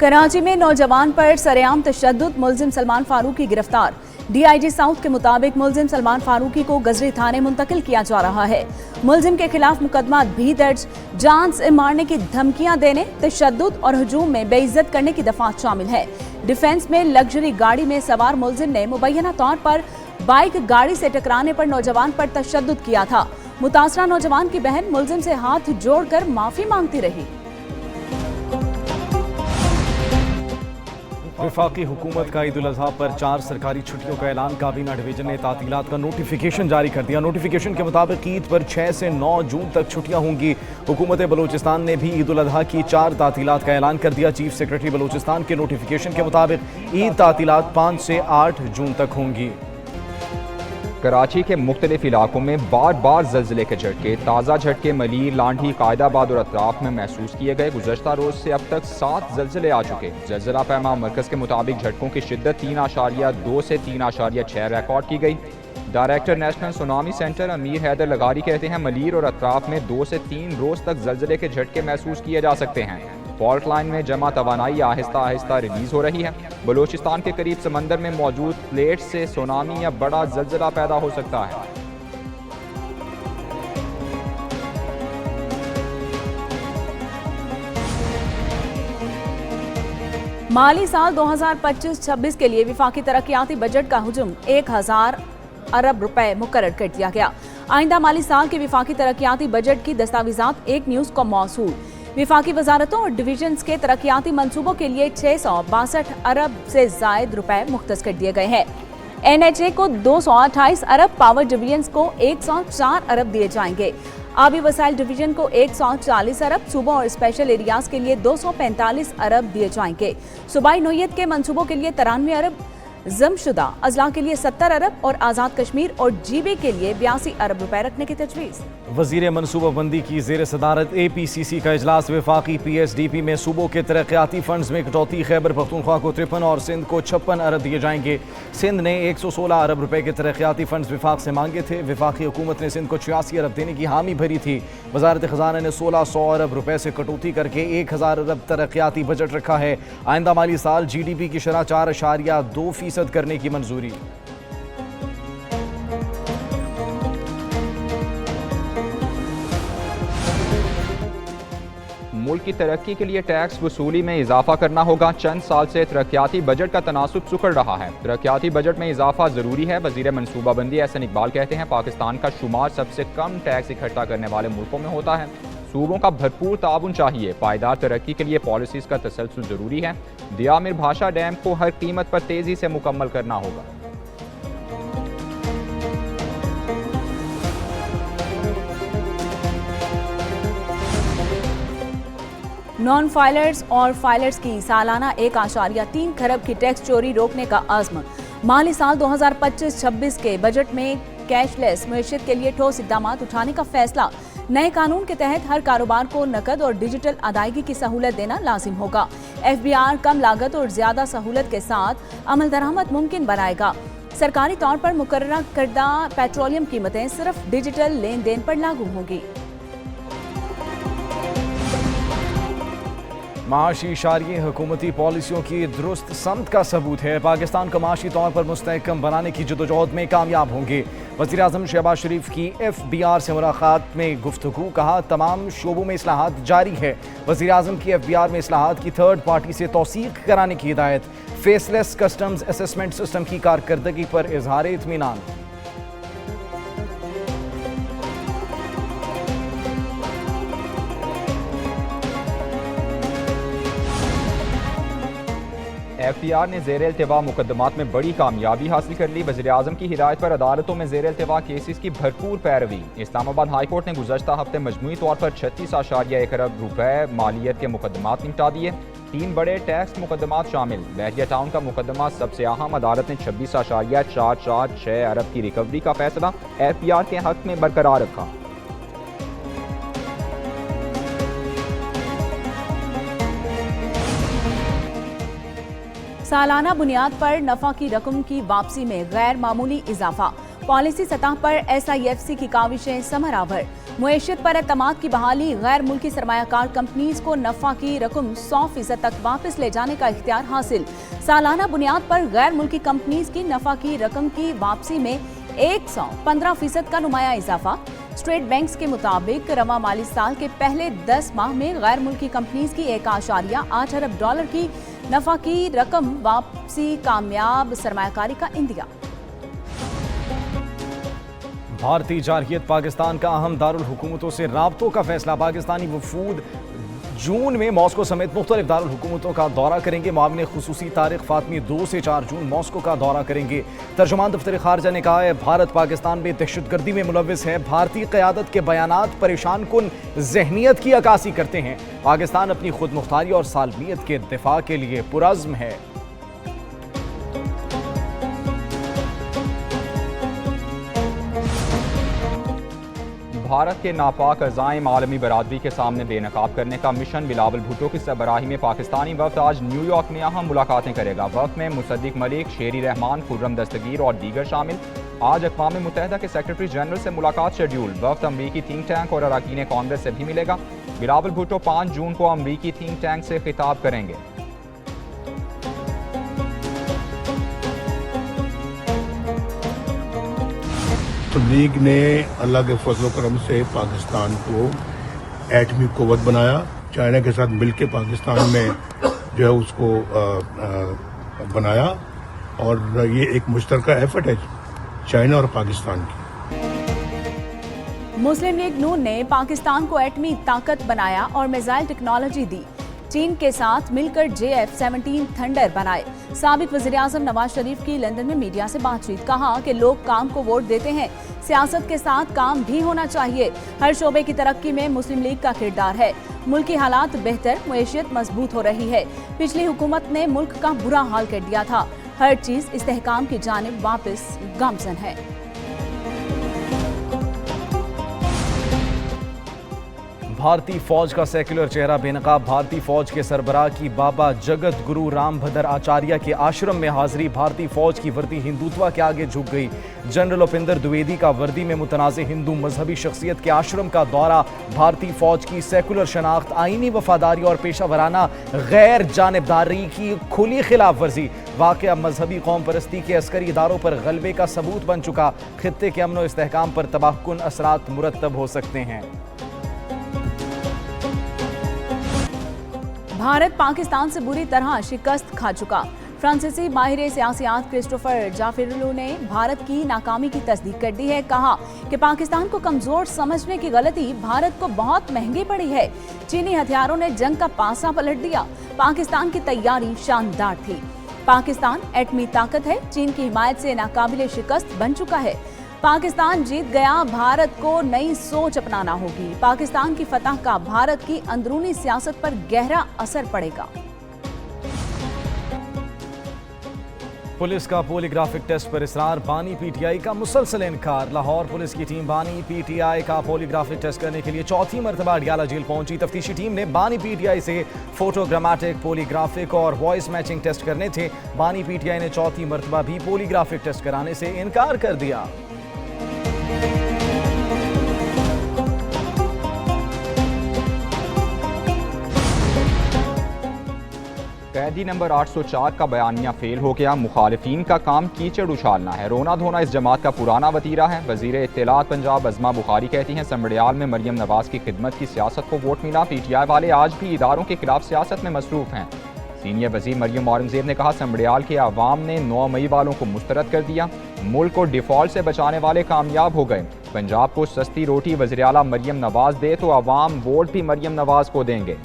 कराची में नौजवान पर सरेआम तशद्दुद, मुलजिम सलमान फारूकी गिरफ्तार। DIG साउथ के मुताबिक मुलजिम सलमान फारूकी को गजरी थाने मुंतकिल किया जा रहा है। मुलजिम के खिलाफ मुकदमा भी दर्ज, जान से मारने की धमकियां देने, तशद्दुद और हुजूम में बेइज्जत करने की दफात शामिल है। डिफेंस में लग्जरी गाड़ी में सवार मुलजिम ने मुबैना तौर पर बाइक गाड़ी से टकराने पर नौजवान पर तशद्दुद किया था। मुतासरा नौजवान की बहन मुलजिम से हाथ जोड़कर माफी मांगती रही। वफाकी हुकूमत का ईद उल अजहा पर 4 सरकारी छुट्टियों का ऐलान। काबीना डिवीजन ने तातीलात का नोटिफिकेशन जारी कर दिया। नोटिफिकेशन के मुताबिक ईद पर 6 से 9 जून तक छुट्टियां होंगी। हुकूमत बलूचिस्तान ने भी ईद उल अजहा की 4 तातीलात का ऐलान कर दिया। चीफ सेक्रेटरी बलूचिस्तान के नोटिफिकेशन के मुताबिक ईद तातीलात 5 से 8 जून तक होंगी। कराची के मुख्तलिफ इलाकों में बार बार जल्जले के झटके, ताज़ा झटके मलीर, लांढी, कायदाबाद और अतराफ में महसूस किए गए। गुज़श्ता रोज से अब तक 7 जल्जले आ चुके। जल्जला पैमा मरकज़ के मुताबिक झटकों की शिद्दत 3.2 से 3.6 रिकॉर्ड की गई। डायरेक्टर नेशनल सुनामी सेंटर अमीर हैदर लगारी कहते हैं मलीर और अतराफ में 2 से 3 रोज तक जल्जले के झटके महसूस किए जा सकते हैं। फॉल्ट लाइन में जमा तवानाई आहिस्ता आहिस्ता रिलीज हो रही है। बलूचिस्तान के करीब समंदर में मौजूद प्लेट से सुनामी या बड़ा जल्जला पैदा हो सकता है। माली साल 2025-26 के लिए विफाकी तरक्याती बजट का हुजूम 1000 अरब रुपए मुकर्रर कर दिया गया। आइंदा माली साल के विफाकी तरक्याती बजट की दस्तावेजात एक न्यूज को मौसूल। विफाकी वजारतों और डिवीजन्स के तरक्याती मंसूबों के लिए 662 अरब से जायद रुपए मुख्तस कर दिए गए हैं। NHA को 228 अरब, पावर डिवीजन्स को 104 अरब दिए जाएंगे। आबी वसाइल डिवीजन को 140 अरब, सूबों और स्पेशल एरियाज के लिए 245 अरब दिए जाएंगे। सूबाई नोयत के मंसूबों के लिए 93 अरब, जमशुदा अजला के लिए 70 अरब और आज़ाद कश्मीर और GB के लिए 82 अरब रुपए रखने की तजवीज़। वज़ीर मनसूबाबंदी की ज़ेर सदारत APCC का इजलास। वफाकी PSDP में सूबों के तरक्याती फंड्स में कटौती। खैबर पख्तूनख्वा को 53 और सिंध को 56 अरब दिए जाएंगे। सिंध ने 116 अरब रुपए के तरक्याती फंड्स विफाक से मांगे थे। वफाकी हुकूमत ने सिंध को 86 अरब देने की हामी भरी थी। वजारत खजाना ने 1600 अरब रुपए से कटौती करके 1000 अरब तरक्याती बजट रखा है। आइंदा माली साल GDP की शरह 4.2% करने की मंजूरी। मुल्क की तरक्की के लिए टैक्स वसूली में इजाफा करना होगा। चंद साल से तरक्याती बजट का तनासुब सुकड़ रहा है। तरक्याती बजट में इजाफा जरूरी है। वजीर मनसूबाबंदी एहसन इकबाल कहते हैं पाकिस्तान का शुमार सबसे कम टैक्स इकट्ठा करने वाले मुल्कों में होता है। सूबों का भरपूर ताउन चाहिए। पायदार तरक्की के लिए पॉलिसीज का तसलसल जरूरी है। दियामिर भाषा डैम को हर कीमत पर तेजी से मुकम्मल करना होगा। नॉन फाइलर्स और फाइलर्स की सालाना 1.3 खरब की टैक्स चोरी रोकने का आज़म। माली साल 2025-26 के बजट में कैशलेस मईशत के लिए ठोस इक़दाम उठाने का फैसला। नए कानून के तहत हर कारोबार को नकद और डिजिटल अदायगी की सहूलत देना लाजिम होगा। FBR कम लागत और ज्यादा सहूलत के साथ अमल दरामद मुमकिन बनाएगा। सरकारी तौर पर मुकर्रर करदा पेट्रोलियम कीमतें सिर्फ डिजिटल लेन देन पर लागू होंगी। माशी इशारिये हुकूमती पॉलिसियों की दुरुस्त समत का सबूत है। पाकिस्तान को माशी तौर पर मुस्तहकम बनाने की जदोजहद में कामयाब होंगे। वज़ीर आज़म शहबाज शरीफ की FBR से मुलाकात में गुफ्तगू। कहा तमाम शोबों में इस्लाहात जारी है। वज़ीर आज़म की FBR में इस्लाहात की थर्ड पार्टी से तौसीक कराने की हिदायत। फेसलेस कस्टम्स असेसमेंट सिस्टम की कारकर्दगी पर इजहार इत्मीनान। FBR ने ज़ेर इल्तिवा मुकदमात में बड़ी कामयाबी हासिल कर ली। वज़ीर आज़म की हिदायत पर अदालतों में ज़ेर इल्तिवा केसेस की भरपूर पैरवी। इस्लामाबाद हाई कोर्ट ने गुज़श्ता हफ्ते मजमूई तौर पर 36.1 अरब रुपए मालियत के मुकदमात निपटा दिए। 3 बड़े टैक्स मुकदमात शामिल। बहरिया टाउन का मुकदमा सबसे अहम। अदालत ने 26.446 अरब की रिकवरी का फैसला FBR के हक में बरकरार रखा। सालाना बुनियाद पर नफा की रकम की वापसी में गैर मामूली इजाफा। पॉलिसी सतह पर SIFC की काविशें समरावर। मुएशियत पर एतमाद की बहाली, गैर मुल्की सरमायाकार कंपनीज को नफा की रकम 100% तक वापस ले जाने का इख्तियार हासिल। सालाना बुनियाद पर गैर मुल्की कंपनीज की नफा की रकम की वापसी में 115% का नुमाया इजाफा। स्टेट बैंक्स के मुताबिक रवा माली साल के पहले 10 माह में गैर मुल्की कंपनीज की 1.8 अरब डॉलर की नफा की रकम वापसी कामयाब सरमायाकारी का इंदिया। भारतीय जारहियत पाकिस्तान का अहम दारुल हुकूमतों से राब्तों का फैसला। पाकिस्तानी वफूद जून में मॉस्को समेत मुख्तलिफ दारुल हुकूमतों का दौरा करेंगे। मामले खुसूसी तारिक फातमी 2 से 4 जून मॉस्को का दौरा करेंगे। तर्जुमान दफ्तर खारजा ने कहा है, भारत पाकिस्तान में दहशतगर्दी में मुलव्विस है। भारतीय क़यादत के बयानात परेशान कुन जहनीत की अक्कासी करते हैं। पाकिस्तान अपनी खुद मुख्तारी और सालमियत के दिफा के लिए पुरज़्म है। भारत के नापाक अज़ाइम आलमी बरादरी के सामने बेनकाब करने का मिशन। बिलावल भुट्टो की सरबराही में पाकिस्तानी वफ्द आज न्यूयॉर्क में अहम मुलाकातें करेगा। वफ्द में मुसद्दिक मलिक, शेरी रहमान, खुर्रम दस्तगीर और दीगर शामिल। आज अक़वाम मुत्तहिदा के सेक्रेटरी जनरल से मुलाकात शेड्यूल। वफ्द अमरीकी थिंक टैंक और अरकान कांग्रेस से भी मिलेगा। बिलावल भुट्टो 5 जून को अमरीकी थिंक टैंक से खिताब करेंगे। लीग ने अल्लाह के फजल करम से पाकिस्तान को एटमी कुव्वत बनाया। चाइना के साथ मिलकर पाकिस्तान में जो है उसको बनाया और ये एक मुश्तरका एफर्ट है चाइना और पाकिस्तान की। मुस्लिम लीग नून ने पाकिस्तान को एटमी ताकत बनाया और मिसाइल टेक्नोलॉजी दी। चीन के साथ मिलकर JF-17 थंडर बनाए। साबिक वज़ीर-ए-आज़म नवाज शरीफ की लंदन में मीडिया से बातचीत, कहा कि लोग काम को वोट देते हैं, सियासत के साथ काम भी होना चाहिए। हर शोबे की तरक्की में मुस्लिम लीग का किरदार है। मुल्की हालात बेहतर, मुएशियत मजबूत हो रही है। पिछली हुकूमत ने मुल्क का बुरा हाल कर दिया था। हर चीज इस्तेहकाम की जानिब वापस गामजन है। भारतीय फौज का सेक्युलर चेहरा बेनकाब। भारतीय फौज के सरबराह की बाबा जगत गुरु रामभद्र आचार्य के आश्रम में हाजिरी। भारतीय फौज की वर्दी हिंदुत्व के आगे झुक गई। जनरल उपिंदर द्विवेदी का वर्दी में मुतनाज़ हिंदू मजहबी शख्सियत के आश्रम का दौरा। भारतीय फौज की सेक्युलर शनाख्त, आईनी वफादारी और पेशा वराना गैर जानिबदारी की खुली खिलाफ वर्जी। वाक़या मजहबी कौम परस्ती के अस्करी इदारों पर गलबे का सबूत बन चुका। खित्ते के अमन व इस्तेहकाम पर तबाहकुन असरात मुरतब हो सकते हैं। भारत पाकिस्तान से बुरी तरह शिकस्त खा चुका। फ्रांसीसी माहिर सियासियात क्रिस्टोफर जाफिरुलो ने भारत की नाकामी की तस्दीक कर दी है। कहा कि पाकिस्तान को कमजोर समझने की गलती भारत को बहुत महंगी पड़ी है। चीनी हथियारों ने जंग का पासा पलट दिया। पाकिस्तान की तैयारी शानदार थी। पाकिस्तान एटमी ताकत है। चीन की हिमायत से नाकाबिले शिकस्त बन चुका है। पाकिस्तान जीत गया। भारत को नई सोच अपनाना होगी। पाकिस्तान की फतह का भारत की अंदरूनी सियासत पर गहरा असर पड़ेगा। पुलिस का पॉलीग्राफिक टेस्ट पर इसरार। बानी PTI का मुसलसल इनकार। लाहौर पुलिस की टीम बानी PTI का पॉलीग्राफिक टेस्ट करने के लिए चौथी मरतबा अडियाला जेल पहुंची। तफ्तीशी टीम ने बानी PTI से फोटोग्रामेटिक, पॉलीग्राफिक और वॉइस मैचिंग टेस्ट करने थे। बानी PTI ने चौथी मरतबा भी पॉलीग्राफिक टेस्ट कराने से इनकार कर दिया। कैदी नंबर 804 का बयानिया फेल हो गया। मुखालिफिन का काम कीचड़ उछालना है। रोना धोना इस जमात का पुराना वतीरा है। वजीर इत्तलात पंजाब अज़मा बुखारी कहती हैं, समड़ियाल में मरियम नवाज की खिदमत की सियासत को वोट मिला। PTI वाले आज भी इदारों के खिलाफ सियासत में मसरूफ हैं। सीनियर वजीर मरियम औरंगजेब ने कहा, समड़ियाल के आवाम ने 9 मई वालों को मुस्तरद कर दिया। मुल्क को डिफॉल्ट से बचाने वाले कामयाब हो गए। पंजाब को सस्ती रोटी वज़ीर आला मरियम नवाज दे तो आवाम वोट भी मरियम नवाज को देंगे।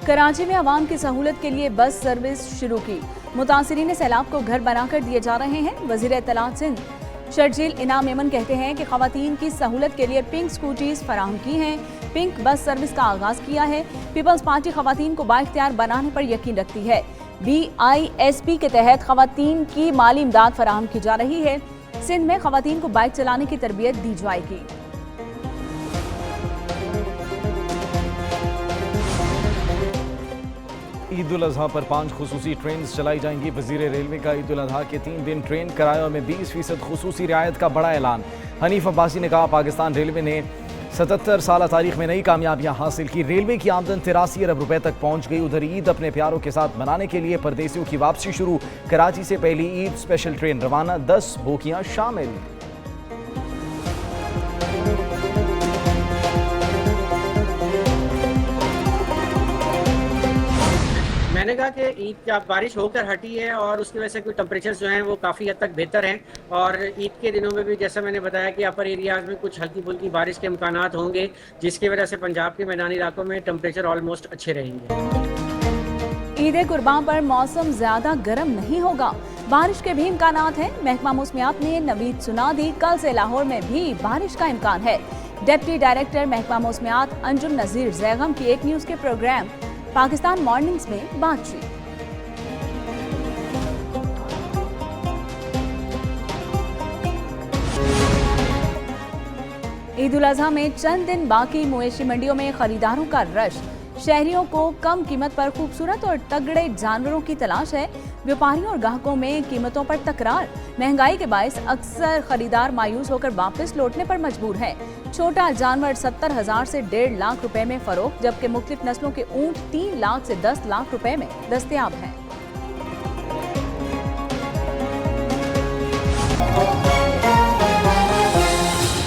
कराची में आवाम की सहूलत के लिए बस सर्विस शुरू की। मुतासिरीन सैलाब को घर बनाकर दिए जा रहे हैं। वज़ीर इत्तलात सिंध शर्जील इनाम मेमन कहते हैं कि खवातीन की सहूलत के लिए पिंक स्कूटीज फराहम की हैं। पिंक बस सर्विस का आगाज किया है। पीपल्स पार्टी खवातीन को बाइख्तियार बनाने पर यकीन रखती है। BISP के तहत खवातीन की माली इमदाद फराहम की जा रही है। सिंध में खवातीन को बाइक चलाने की तरबियत दी जाएगी। ईद उल अजहा पर 5 खुसूसी ट्रेन चलाई जाएंगी। वजीर रेलवे का ईद उल अजहा के 3 दिन ट्रेन किरायों में 20% खुसूसी रियायत का बड़ा ऐलान। हनीफ अब्बासी ने कहा, पाकिस्तान रेलवे ने 77 साल तारीख में नई कामयाबियां हासिल की। रेलवे की आमदन 83 अरब रुपए तक पहुंच गई। उधर ईद अपने प्यारों के साथ मनाने के लिए परदेसियों की वापसी शुरू। कराची से पहली ईद स्पेशल ट्रेन रवाना, 10 बोगियां शामिल। मैंने कहा कि ईद का बारिश होकर हटी है और उसकी वजह से कोई टेम्परेचर जो हैं वो काफ़ी हद तक बेहतर हैं और ईद के दिनों में भी जैसा मैंने बताया कि अपर एरियाज़ में कुछ हल्की फुल्की बारिश के इम्कानात होंगे, जिसकी वजह से पंजाब के मैदानी इलाकों में टेम्परेचर ऑलमोस्ट अच्छे रहेंगे। ईद कुर्बान पर मौसम ज्यादा गर्म नहीं होगा, बारिश के भी इम्कानात हैं। महकमा मौसमियात ने नवीद सुना दी, कल से लाहौर में भी बारिश का इम्कान है। डिप्टी डायरेक्टर महकमा मौसमियात अंजुम नजीर जैगम की एक न्यूज के प्रोग्राम पाकिस्तान मॉर्निंग्स में बातचीत। ईद उल अजहा में चंद दिन बाकी, मवेशी मंडियों में खरीदारों का रश। शहरियों को कम कीमत पर खूबसूरत और तगड़े जानवरों की तलाश है। व्यापारियों और ग्राहकों में कीमतों पर तकरार। महंगाई के बायस अक्सर खरीदार मायूस होकर वापस लौटने पर मजबूर है। छोटा जानवर 70,000 से 1.5 लाख रुपए में फरोख्त, जबकि मुख्तलिफ नस्लों के ऊंट 3 लाख से 10 लाख रुपए में दस्तयाब हैं।